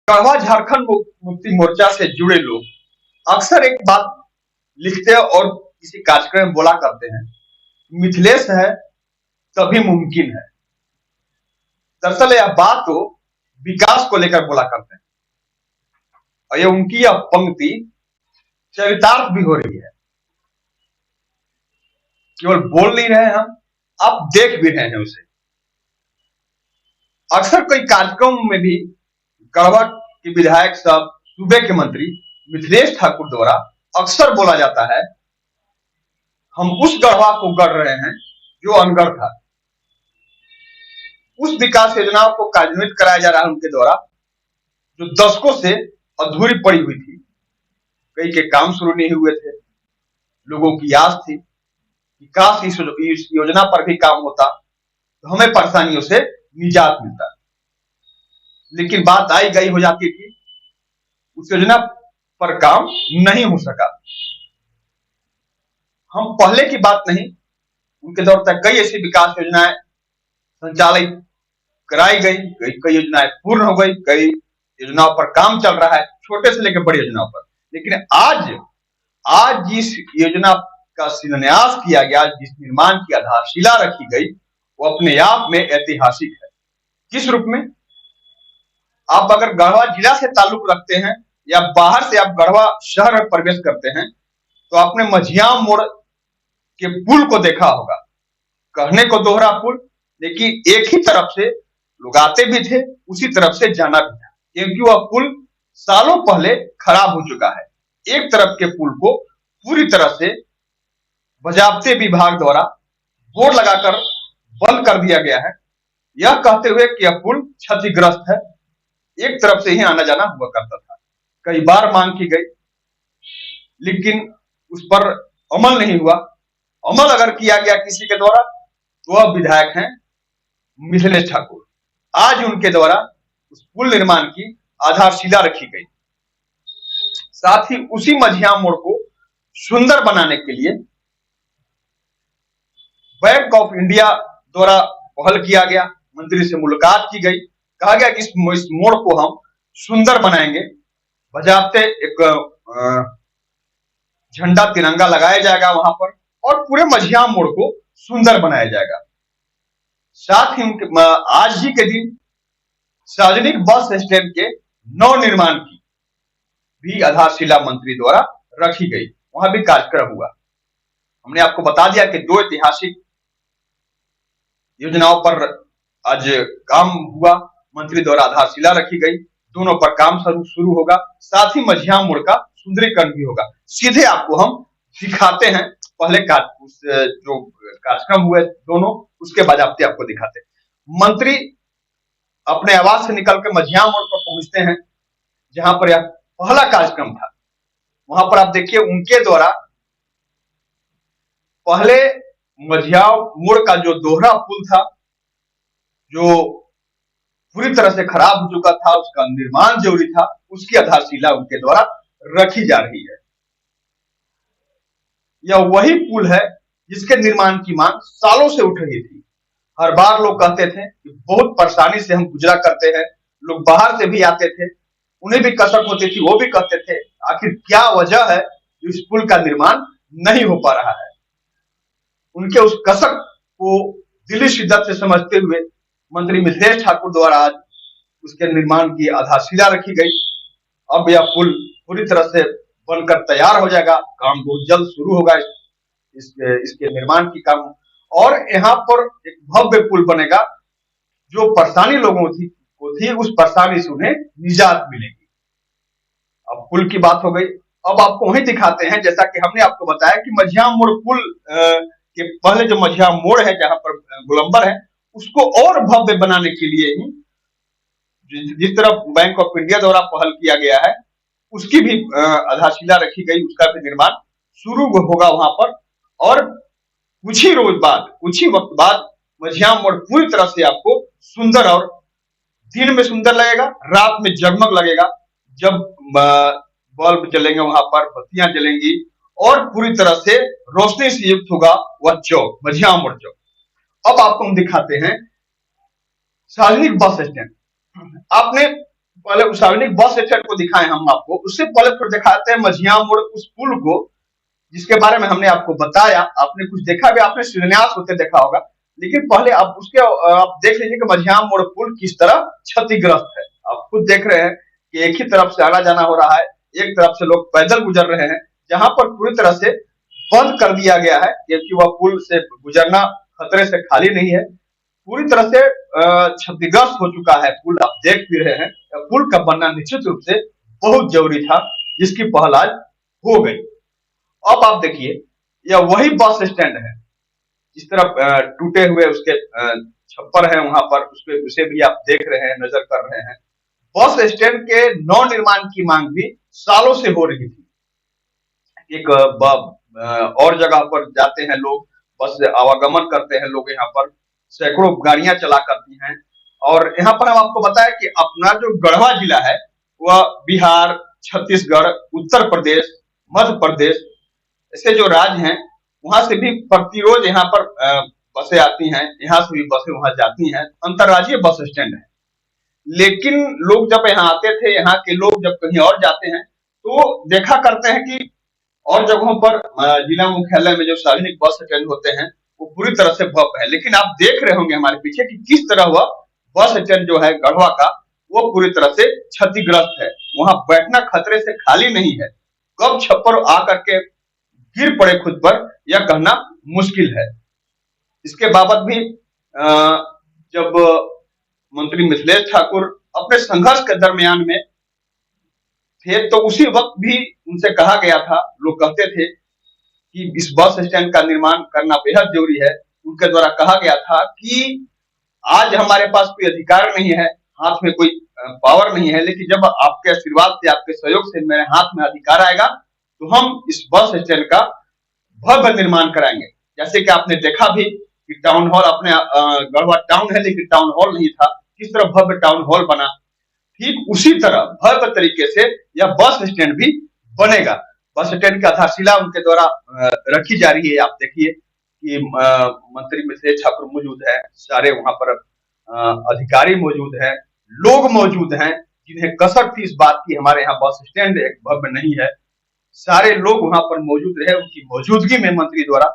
गढ़वा झारखंड मुक्ति मोर्चा से जुड़े लोग अक्सर एक बात लिखते हैं और किसी कार्यक्रम में बोला करते हैं, मिथिलेश है तभी मुमकिन है। दरअसल यह बात तो विकास को लेकर बोला करते हैं और ये उनकी यह पंक्ति चरितार्थ भी हो रही है। केवल बोल नहीं रहे हम, आप देख भी रहे हैं उसे। अक्सर कई कार्यक्रम में भी गढ़वा के विधायक साहब, सूबे के मंत्री मिथिलेश ठाकुर द्वारा अक्सर बोला जाता है, हम उस गढ़वा को गढ़ रहे हैं जो अनगढ़ था। उस विकास योजनाओं को कार्यान्वित कराया जा रहा है उनके द्वारा, जो दशकों से अधूरी पड़ी हुई थी। कई के काम शुरू नहीं हुए थे। लोगों की आस थी कि काश इस योजना पर भी काम होता तो हमें परेशानियों से निजात मिलता। लेकिन बात आई गई हो जाती थी, उस योजना पर काम नहीं हो सका। हम पहले की बात नहीं, उनके दौर तक कई ऐसी विकास योजनाएं संचालित कराई गई, कई योजनाएं पूर्ण हो गई, कई योजनाओं पर काम चल रहा है, छोटे से लेकर बड़ी योजनाओं पर। लेकिन आज जिस योजना का शिलान्यास किया गया, जिस निर्माण की आधारशिला रखी गई, वो अपने आप में ऐतिहासिक है। किस रूप में? आप अगर गढ़वा जिला से ताल्लुक रखते हैं या बाहर से आप गढ़वा शहर में प्रवेश करते हैं तो आपने मझियाम मोड़ के पुल को देखा होगा। कहने को दोहरा पुल, लेकिन एक ही तरफ से लोग आते भी थे, उसी तरफ से जाना भी था, क्योंकि वह पुल सालों पहले खराब हो चुका है। एक तरफ के पुल को पूरी तरह से बजाबते विभाग द्वारा बोर्ड लगाकर बंद कर दिया गया है, यह कहते हुए कि यह पुल क्षतिग्रस्त है, एक तरफ से ही आना जाना हुआ करता था। कई बार मांग की गई, लेकिन उस पर अमल नहीं हुआ। अमल अगर किया गया किसी के द्वारा तो वह विधायक हैं मिथिलेश ठाकुर। आज उनके द्वारा उस पुल निर्माण की आधारशिला रखी गई। साथ ही उसी मझियाम मोड़ को सुंदर बनाने के लिए बैंक ऑफ इंडिया द्वारा पहल किया गया, मंत्री से मुलाकात की गई, कहा गया कि इस मोड़ को हम सुंदर बनाएंगे, बजाते एक झंडा तिरंगा लगाया जाएगा वहां पर और पूरे मझियाम मोड़ को सुंदर बनाया जाएगा। साथ ही आज ही के दिन सार्वजनिक बस स्टैंड के नव निर्माण की भी आधारशिला मंत्री द्वारा रखी गई, वहां भी कार्यक्रम हुआ। हमने आपको बता दिया कि दो ऐतिहासिक योजनाओं पर आज काम हुआ, मंत्री द्वारा आधारशिला रखी गई, दोनों पर काम शुरू होगा। साथ ही मझियाम मोड़ का सुंदरीकरण भी होगा। सीधे आपको हम दिखाते हैं, पहले जो कार्यक्रम हुए दोनों, उसके बाद आपको दिखाते हैं। मंत्री अपने आवास से निकलकर मझियाम मोड़ पर पहुंचते हैं, जहां पर यह पहला कार्यक्रम था। वहां पर आप देखिए उनके द्वारा पहले मझियाम मोड़ का जो दोहरा पुल था, जो पूरी तरह से खराब हो चुका था, उसका निर्माण जरूरी था, उसकी आधारशिला उनके द्वारा रखी जा रही है। यह वही पुल है जिसके निर्माण की मांग सालों से उठ रही थी। हर बार लोग कहते थे कि बहुत परेशानी से हम गुजरा करते हैं, लोग बाहर से भी आते थे, उन्हें भी कसक होती थी, वो भी कहते थे आखिर क्या वजह है इस पुल का निर्माण नहीं हो पा रहा है। उनके उस कसक को दिली शिद्दत से समझते हुए मंत्री मिथिलेश ठाकुर द्वारा आज उसके निर्माण की आधारशिला रखी गई। अब यह पुल पूरी तरह से बनकर तैयार हो जाएगा, काम बहुत जल्द शुरू होगा इसके निर्माण की काम। और यहाँ पर एक भव्य पुल बनेगा, जो परेशानी लोगों को थी उस परेशानी से उन्हें निजात मिलेगी। अब पुल की बात हो गई, अब आपको वही दिखाते हैं, जैसा कि हमने आपको बताया कि मझियाम मोड़ पुल के पहले जो मझियाम मोड़ है जहां पर गोलंबर है, उसको और भव्य बनाने के लिए ही जिस तरह बैंक ऑफ इंडिया द्वारा पहल किया गया है, उसकी भी आधारशिला रखी गई, उसका भी निर्माण शुरू होगा वहां पर। और कुछ ही वक्त बाद मझियाम मोड़ पूरी तरह से आपको सुंदर, और दिन में सुंदर लगेगा, रात में जगमग लगेगा, जब बल्ब जलेंगे वहां पर, बत्तियां जलेंगी और पूरी तरह से रोशनी से युक्त होगा वह चौक, मझियाम मोड़ चौक। अब आपको हम दिखाते हैं सार्वजनिक बस स्टैंड। आपने पहले उस सार्वजनिक बस स्टैंड को दिखाएं हम आपको, उससे पहले फिर दिखाते हैं मझिया मोड़ उस पुल को, जिसके बारे में हमने आपको बताया। आपने कुछ देखा भी, आपने शिलान्यास होते देखा होगा, लेकिन पहले आप उसके आप देख लीजिए कि मझिया मोड़ पुल किस तरह क्षतिग्रस्त है। आप खुद देख रहे हैं कि एक ही तरफ से आना जाना हो रहा है, एक तरफ से लोग पैदल गुजर रहे हैं, जहां पर पूरी तरह से बंद कर दिया गया है, क्योंकि वह पुल से गुजरना खतरे से खाली नहीं है। पूरी तरह से क्षतिग्रस्त हो चुका है पुल, आप देख भी रहे हैं। पुल का बनना निश्चित रूप से बहुत जरूरी था, जिसकी पहल आज हो गई। अब आप देखिए, यह वही बस स्टैंड है, इस तरफ टूटे हुए उसके छप्पर है वहां पर, उसे भी आप देख रहे हैं, नजर कर रहे हैं। बस स्टैंड के नव निर्माण की मांग भी सालों से हो रही थी। एक और जगह पर जाते हैं लोग, बस से आवागमन करते हैं लोग, यहाँ पर सैकड़ों गाड़ियां चला करती हैं। और यहाँ पर हम आपको बताएं कि अपना जो गढ़वा जिला है, वह बिहार, छत्तीसगढ़, उत्तर प्रदेश, मध्य प्रदेश, ऐसे जो राज्य हैं, वहां से भी प्रतिरोज यहाँ पर बसें आती हैं, यहाँ से भी बसें वहां जाती हैं। अंतर्राज्यीय बस स्टैंड है। लेकिन लोग जब यहाँ आते थे, यहाँ के लोग जब कहीं और जाते हैं, तो देखा करते हैं कि और जगहों पर जिला मुख्यालय में जो सार्वजनिक बस स्टैंड होते हैं, वो पूरी तरह से भव्य है। लेकिन आप देख रहे होंगे हमारे पीछे कि किस तरह वह बस स्टैंड जो है गढ़वा का, वो पूरी तरह से क्षतिग्रस्त है। वहां बैठना खतरे से खाली नहीं है। कब छप्पर आकर के गिर पड़े खुद पर, यह कहना मुश्किल है। इसके बाबत भी जब मंत्री मिथिलेश ठाकुर अपने संघर्ष के दरमियान में थे, तो उसी वक्त भी उनसे कहा गया था, लोग कहते थे कि इस बस स्टैंड का निर्माण करना बेहद जरूरी है। उनके द्वारा कहा गया था कि आज हमारे पास कोई अधिकार नहीं है, हाथ में कोई पावर नहीं है, लेकिन जब आपके आशीर्वाद से, आपके सहयोग से मेरे हाथ में अधिकार आएगा, तो हम इस बस स्टैंड का भव्य निर्माण कराएंगे। जैसे कि आपने देखा भी कि टाउन हॉल, अपने गढ़वा टाउन है लेकिन टाउन हॉल नहीं था, किस तरह भव्य टाउन हॉल बना, ठीक उसी तरह भव्य तरीके से यह बस स्टैंड भी बनेगा। बस स्टैंड की आधारशिला उनके द्वारा रखी जा रही है। आप देखिए कि मंत्री मिथिलेश ठाकुर मौजूद है, सारे वहां पर अधिकारी मौजूद हैं, लोग मौजूद हैं, जिन्हें कसक थी इस बात की हमारे यहाँ बस स्टैंड एक भव्य नहीं है। सारे लोग वहां पर मौजूद रहे, उनकी मौजूदगी में मंत्री द्वारा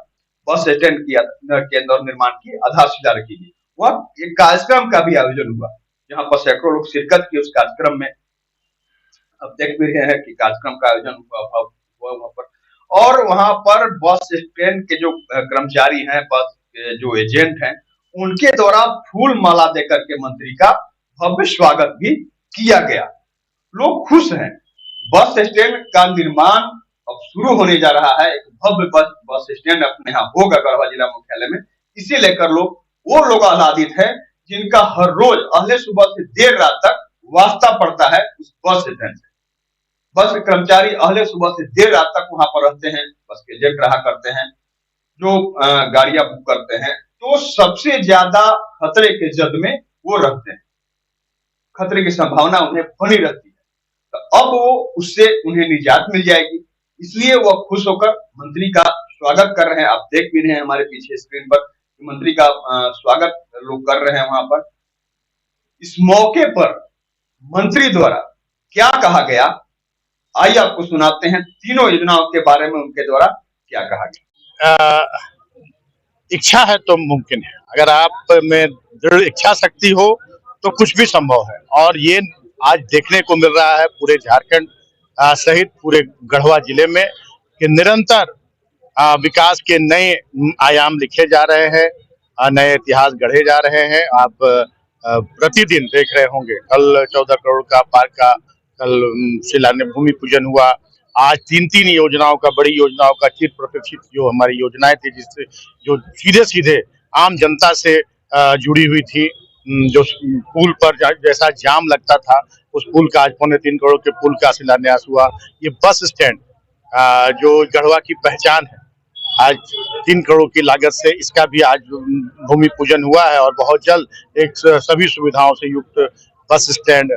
बस स्टैंड के अंदर निर्माण की आधारशिला रखी गई। वह एक कार्यक्रम का भी आयोजन हुआ, जहां पर सैकड़ों लोग शिरकत की उस कार्यक्रम में। अब देख भी रहे हैं कि कार्यक्रम का आयोजन हुआ वहां पर, और वहां पर बस स्टैंड के जो कर्मचारी हैं, बस के जो एजेंट हैं, उनके द्वारा फूल माला देकर के मंत्री का भव्य स्वागत भी किया गया। लोग खुश हैं। बस स्टैंड का निर्माण अब शुरू होने जा रहा है। एक भव्य बस स्टैंड अपने यहाँ होगा गढ़वा जिला मुख्यालय में। इसे लेकर वो लोग आह्लादित है, जिनका हर रोज अहले सुबह से देर रात तक वास्ता पड़ता है उस बस स्टैंड से। बस के कर्मचारी अहले सुबह से देर रात तक वहां पर रहते हैं, बस के एजेंट रहा करते हैं, जो गाड़ियां बुक करते हैं, तो सबसे ज्यादा खतरे के जद में वो रहते हैं। खतरे की संभावना उन्हें बनी रहती है। तो अब वो उससे उन्हें निजात मिल जाएगी, इसलिए वह खुश होकर मंत्री का स्वागत कर रहे हैं। आप देख भी रहे हैं हमारे पीछे स्क्रीन पर, मंत्री का स्वागत लोग कर रहे हैं वहां पर। इस मौके पर मंत्री द्वारा क्या कहा गया, आइए आपको सुनाते हैं तीनों योजनाओं के बारे में उनके द्वारा क्या कहा गया। इच्छा है तो मुमकिन है। अगर आप में दृढ़ इच्छा शक्ति हो तो कुछ भी संभव है, और ये आज देखने को मिल रहा है पूरे झारखंड सहित पूरे गढ़वा जिले में कि निरंतर विकास के नए आयाम लिखे जा रहे हैं, नए इतिहास गढ़े जा रहे हैं। आप प्रतिदिन देख रहे होंगे, कल 14 करोड़ का पार्क का कल शिलान्यास भूमि पूजन हुआ। आज तीन योजनाओं का, बड़ी योजनाओं का चिर प्रतीक्षित जो हमारी योजनाएं थी, जिससे जो सीधे सीधे आम जनता से जुड़ी हुई थी, जो पुल पर जैसा जाम लगता था, उस पुल का आज 3.25 करोड़ के पुल का शिलान्यास हुआ। ये बस स्टैंड जो गढ़वा की पहचान है, आज 3 करोड़ की लागत से इसका भी आज भूमि पूजन हुआ है, और बहुत जल्द एक सभी सुविधाओं से युक्त बस स्टैंड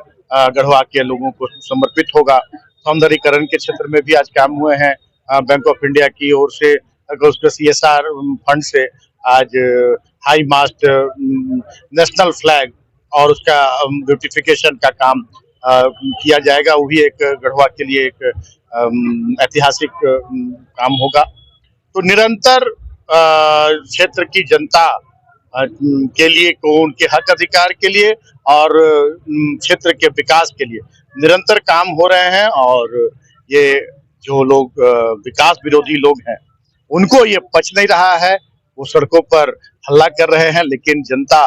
गढ़वा के लोगों को समर्पित होगा। सौंदर्यीकरण के क्षेत्र में भी आज काम हुए हैं। बैंक ऑफ इंडिया की ओर से उसके CSR फंड से आज हाई मास्ट नेशनल फ्लैग और उसका ब्यूटिफिकेशन का काम किया जाएगा, वो भी एक गढ़वा के लिए एक ऐतिहासिक काम होगा। तो निरंतर क्षेत्र की जनता के लिए को उनके हक अधिकार के लिए और क्षेत्र के विकास के लिए निरंतर काम हो रहे हैं। और ये जो लोग विकास विरोधी लोग हैं उनको ये पच नहीं रहा है, वो सड़कों पर हल्ला कर रहे हैं, लेकिन जनता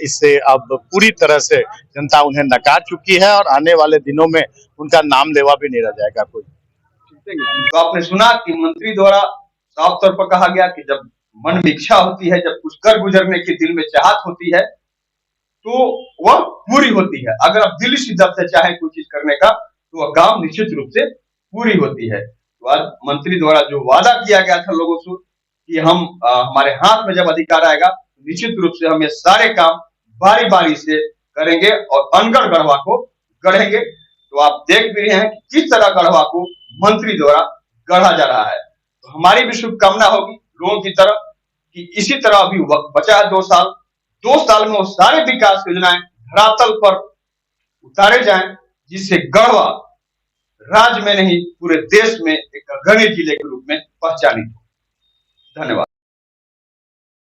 इससे अब पूरी तरह से जनता उन्हें नकार चुकी है और आने वाले दिनों में उनका नाम लेवा भी नहीं रह जाएगा कोई। तो आपने सुना कि मंत्री द्वारा साफ तौर पर कहा गया कि जब मन में इच्छा होती है, जब कुछ कर गुजरने की दिल में चाहत होती है तो वह पूरी होती है। अगर आप दिल शिद्दत से चाहे कोई चीज करने का तो वह काम निश्चित रूप से पूरी होती है। तो आज मंत्री द्वारा जो वादा किया गया था लोगों से कि हम हमारे हाथ में जब अधिकार आएगा तो निश्चित रूप से हम ये सारे काम बारी बारी से करेंगे और अनगढ़ गढ़वा को गढ़ेंगे। तो आप देख भी रहे हैं कि किस तरह गढ़वा को मंत्री द्वारा गढ़ा जा रहा है। तो हमारी भी शुभकामना होगी लोगों की तरफ कि इसी तरह अभी वक्त बचा है 2 साल में वो सारे विकास योजनाएं धरातल पर उतारे जाएं, जिससे गढ़वा राज्य में नहीं पूरे देश में एक अग्रणी जिले के रूप में पहचानित हो। धन्यवाद।